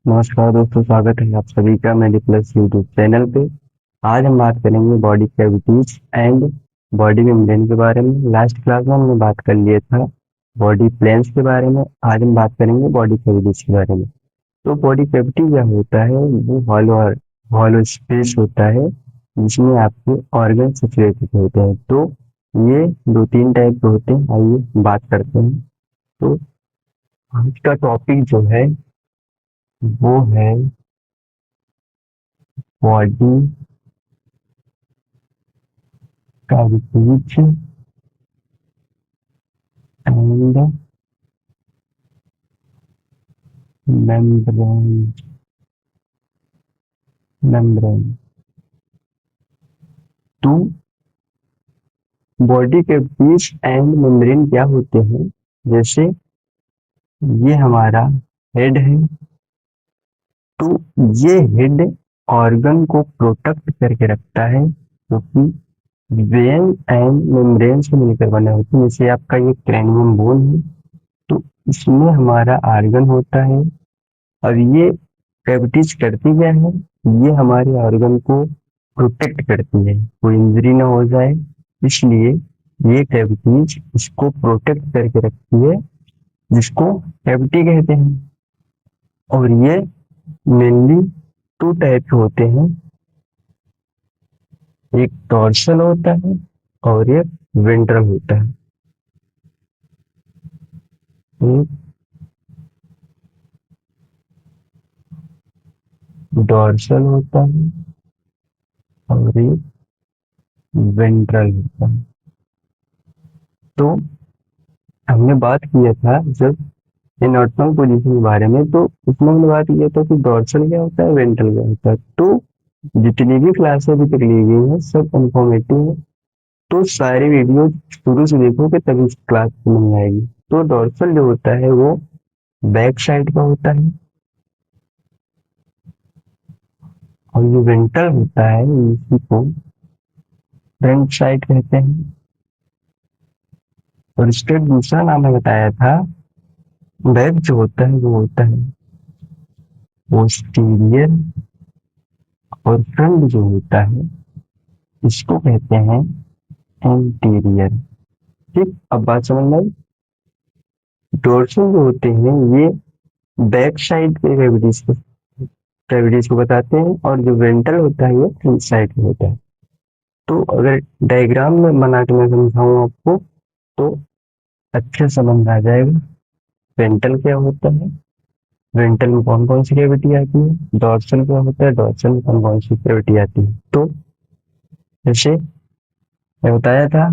नमस्कार दोस्तों, स्वागत है आप सभी का मेडी प्लस यूट्यूब चैनल पे। आज हम बात करेंगे body cavities and body membrane के बारे में। लास्ट क्लास में हमने बात कर लिया था बॉडी प्लेन्स के बारे में। आज हम बात करेंगे बॉडी कैविटीज के बारे में। तो बॉडी कैविटी क्या होता है? वो हॉलो स्पेस होता है जिसमें आपके ऑर्गन सिचुएटेड होते हैं। तो ये दो तीन टाइप के होते हैं, आइए बात करते हैं। तो आज का टॉपिक जो है वो है body cavities and membrane. Membrane तो बॉडी कैविटीज एंड मेम्ब्रेन क्या होते हैं? जैसे ये हमारा हेड है, तो ये हेड ऑर्गन को प्रोटेक्ट करके रखता है, क्योंकि वेन एंड मेम्ब्रेन से मिलकर बने होते हैं। जैसे आपका ये क्रैनियम बोन है, तो इसमें हमारा ऑर्गन होता है। अब ये कैविटीज करती क्या है? ये हमारे ऑर्गन को प्रोटेक्ट करती है, कोई इंजरी ना हो जाए, इसलिए ये कैविटीज इसको प्रोटेक्ट करके रखती है, जिसको कैविटी कहते हैं। और ये मेनली टू टाइप के होते हैं, एक डोर्सल होता है और एक वेंट्रल होता है। एक डोर्सल होता है और एक वेंट्रल होता है। तो हमने बात किया था जब एनाटॉमिक पोजीशन के बारे में, तो उसमें हमने बात किया था कि डोर्सल क्या होता है, वेंट्रल क्या होता है। तो जितनी भी क्लासें अभी तक ली गई हैं सब इंफॉर्मेटिव है, तो सारी वीडियो शुरू से देखोगे तभी इस क्लास समझ में आएगी। तो डोर्सल जो होता है वो बैक साइड का होता है, और जो वेंट्रल होता है इसी को फ्रंट साइड कहते हैं। और इसका दूसरा नाम मैं बताया था, बैक जो होता है वो होता है पोस्टीरियर, और फ्रंट जो होता है इसको कहते हैं एंटीरियर। ठीक, अब बात समझ में आई। डोर्सल जो होते हैं ये बैक साइड के कैविटीज को बताते हैं, और जो वेंट्रल होता है ये फ्रंट साइड में होता है। तो अगर डायग्राम में बना के मैं समझाऊं आपको तो अच्छे समझ आ जाएगा वेंट्रल क्या होता है, वेंट्रल में कौन कौन सी कैविटी आती है, डोर्सल क्या होता है, डोर्सल में कौन कौन सी कैविटी आती है। तो जैसे मैं बताया था,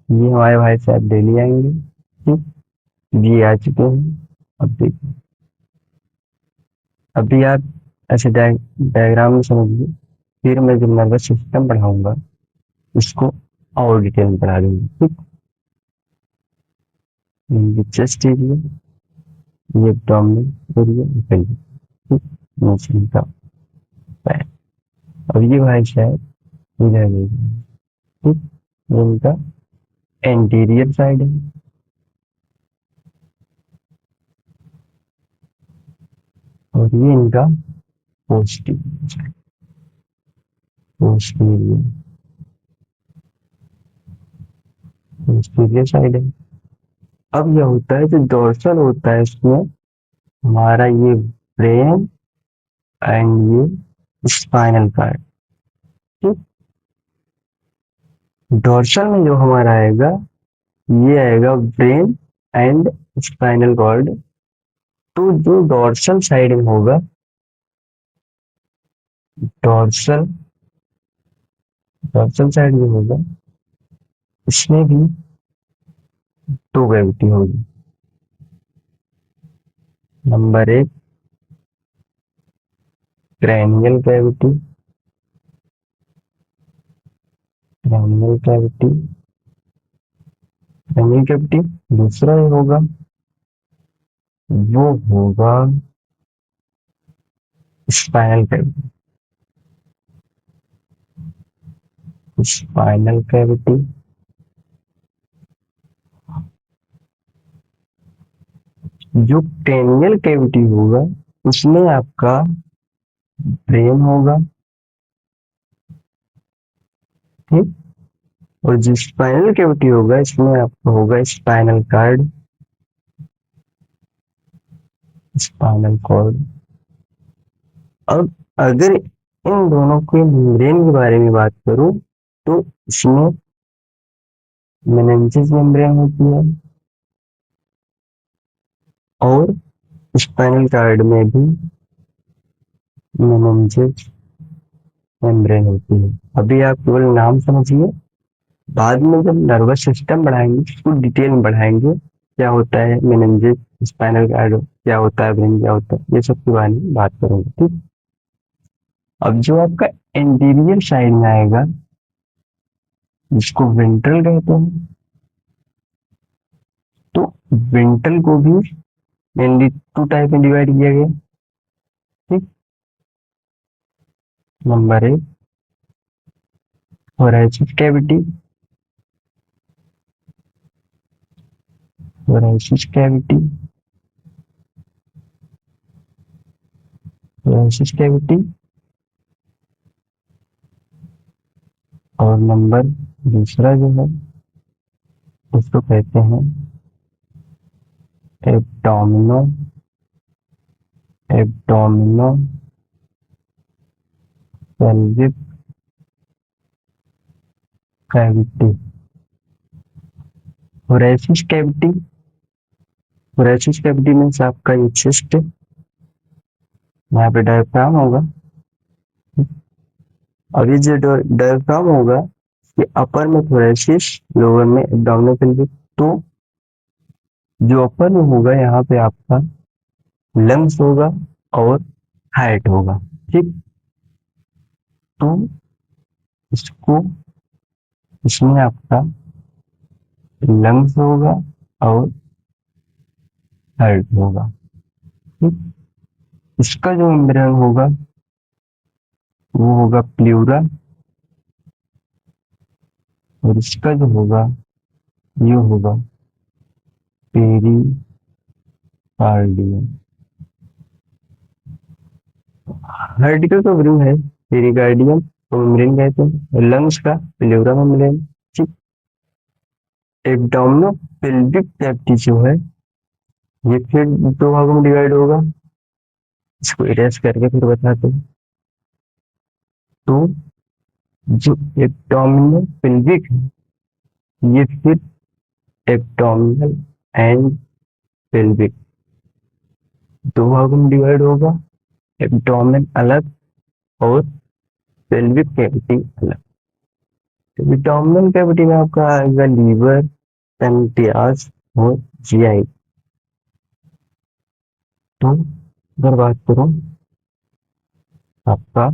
ये हमारे भाई साहब डेली आएंगे। ठीक, ये आ चुके हैं। अब देखिए, अभी आप ऐसे डायग्राम में समझिए, फिर मैं जब नर्वस सिस्टम पढ़ाऊंगा उसको और डिटेल में पढ़ा दूंगा। ठीक, ये चेस्ट एरिया, ये एब्डोमिनल एरिया, निकलिए। ठीक, नीचे इनका पैर। अब ये भाई साहब इधर देखिए। ठीक, ये इनका एंटीरियर साइड है, और ये इनका posterior side. Posterior posterior side है। अब यह होता है जो डोर्सल होता है, इसमें हमारा ये ब्रेन एंड ये स्पाइनल कार्ड। ठीक, डोर्सल में जो हमारा आएगा ये आएगा ब्रेन एंड स्पाइनल कॉर्ड। तो जो डोर्सल साइड में होगा, डोर्सल डोर्सल साइड में होगा, इसमें भी दो कैविटी होगी। नंबर एक cranial cavity, cranial cavity, cranial cavity. दूसरा ये होगा, वो होगा स्पाइनल कैविटी, स्पाइनल कैविटी। जो क्रैनियल कैविटी होगा उसमें आपका ब्रेन होगा, ठीक। और जो स्पाइनल कैविटी होगा, इसमें आपका होगा स्पाइनल कार्ड, स्पाइनल कॉर्ड। अब अगर इन दोनों के मेम्ब्रेन के बारे में बात करूं, तो इसमें मेनिंजेस मेम्ब्रेन होती है और स्पाइनल कार्ड में भी मेनिंजेस मेम्ब्रेन होती है। अभी आप केवल नाम समझिए, बाद में जब नर्वस सिस्टम बढ़ाएंगे, उसको डिटेल में बढ़ाएंगे, क्या होता है मेनिंजेस, स्पाइनल कार्ड क्या होता है, ब्रेन क्या होता है, ये सब के बारे में बात करेंगे, ठीक। अब जो आपका एंटीरियर साइड में आएगा, जिसको वेंट्रल कहते हैं, तो वेंट्रल को भी मेनली टू टाइप में डिवाइड किया गया, ठीक। नंबर एक, thoracic cavity, thoracic cavity, thoracic cavity. और नंबर दूसरा जो है, उसको कहते हैं abdomino, abdomino pelvic cavity. thoracic cavity, thoracic cavity में से आपका ये चेस्ट, यहाँ पे डायफ्राम होगा। अब ये जो डायफ्राम होगा, ये अपर में thoracic, लोअर में एब्डोमिनो पेल्विक। तो जो अपर में होगा, यहाँ पे आपका लंग्स होगा और हार्ट होगा, ठीक। तो इसको, इसमें आपका लंग्स होगा और हार्ट होगा, ठीक। इसका जो मेम्ब्रेन होगा, वो होगा प्लूरा, और इसका जो होगा, ये होगा पेरिकार्डियम। हार्ट का तो ब्रू है पेरिकार्डियम, तो मेम्ब्रेन कहते हैं। लंग्स का प्लूरा मेम्ब्रेन, ठीक। एब्डोमिनो पेल्विक कैविटी जो है, ये फिर दो भागों में डिवाइड होगा। इसको इरेज करके फिर बताते हैं। तो जो एब्डोमिनो पेल्विक है, ये फिर एब्डोमिनल एंड पेल्विक दो भागों में डिवाइड होगा। एब्डोमेन अलग और पेल्विक कैविटी अलग। तो एब्डोमिनल कैविटी में आपका आएगा लीवर, पेनक्रियास और जीआई। तो अगर बात करूं आपका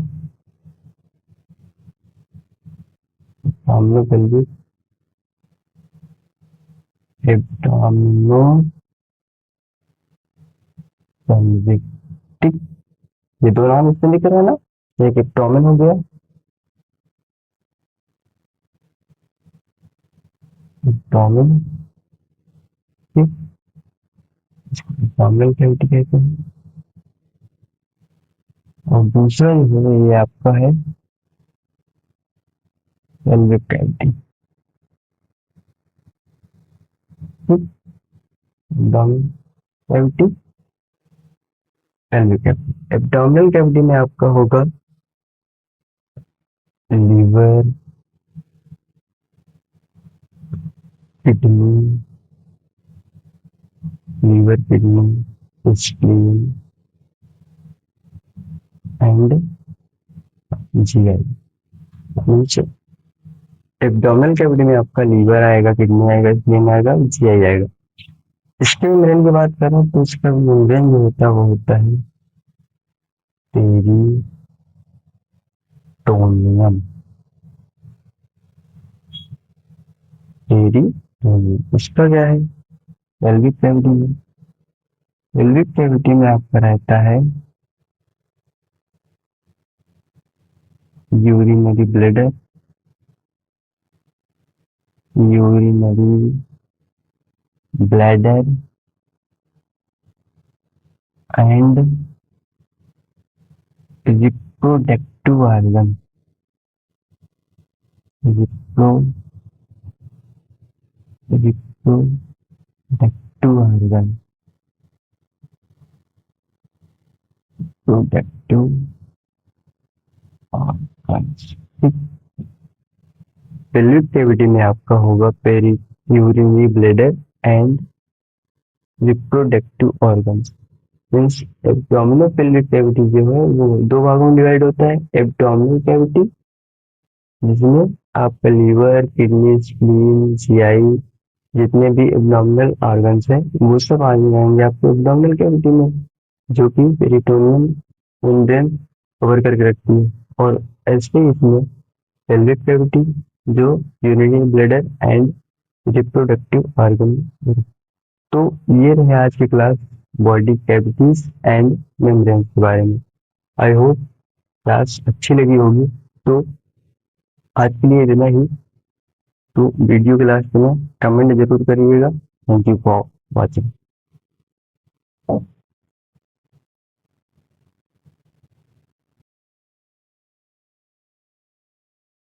एब्डोमिनो पेल्विक, एब्डोमिनो पेल्विक, ठीक। ये दो नाम इससे लिख रहे हैं ना, एक एब्डोमेन हो गया, एब्डोमेन, ठीक। इसको एब्डोमिनल कैविटी कहते हैं। और दूसरा जो है, ये आपका है पेल्विक कैविटी, ठीक। Abdominal cavity, pelvic cavity. Abdominal cavity में आपका होगा liver, kidney, liver, kidney, spleen and GI. नीचे एब्डोमिनल कैविटी में आपका लीवर आएगा, किडनी आएगा, स्प्लीन आएगा, जीआई आएगा। इसके मेम्ब्रेन की बात करें, तो इसका मेम्ब्रेन जो होता है, वो होता है पेरिटोनियम, पेरिटोनियम। इसका क्या है, पेल्विक कैविटी में, पेल्विक कैविटी में आपका रहता है urinary bladder, urinary bladder and reproductive organ, repro reproductive organ, productive organs. Pelvic cavity में आपका होगा peri urinary bladder and reproductive organs. Means abdominal pelvic cavity जो है वो दो भागों में डिवाइड होता है। एब्डोमिनल कैविटी जिसमें आपका लीवर, किडनी, स्प्लीन, जीआई, जितने भी एब्डोमिनल ऑर्गन्स हैं वो सब आ जाएंगे आपको एब्डोमिनल कैविटी में, जो कि पेरिटोनियम मेम्ब्रेन कवर करके रखती है। और ऐसे इसमें पेल्विक कैविटी जो urinary bladder and reproductive organ. तो ये रहे आज की class body cavities and membranes के बारे में। आई होप क्लास अच्छी लगी होगी। तो आज के लिए इतना ही। तो वीडियो के लास्ट में कमेंट जरूर करिएगा। Thank you for watching.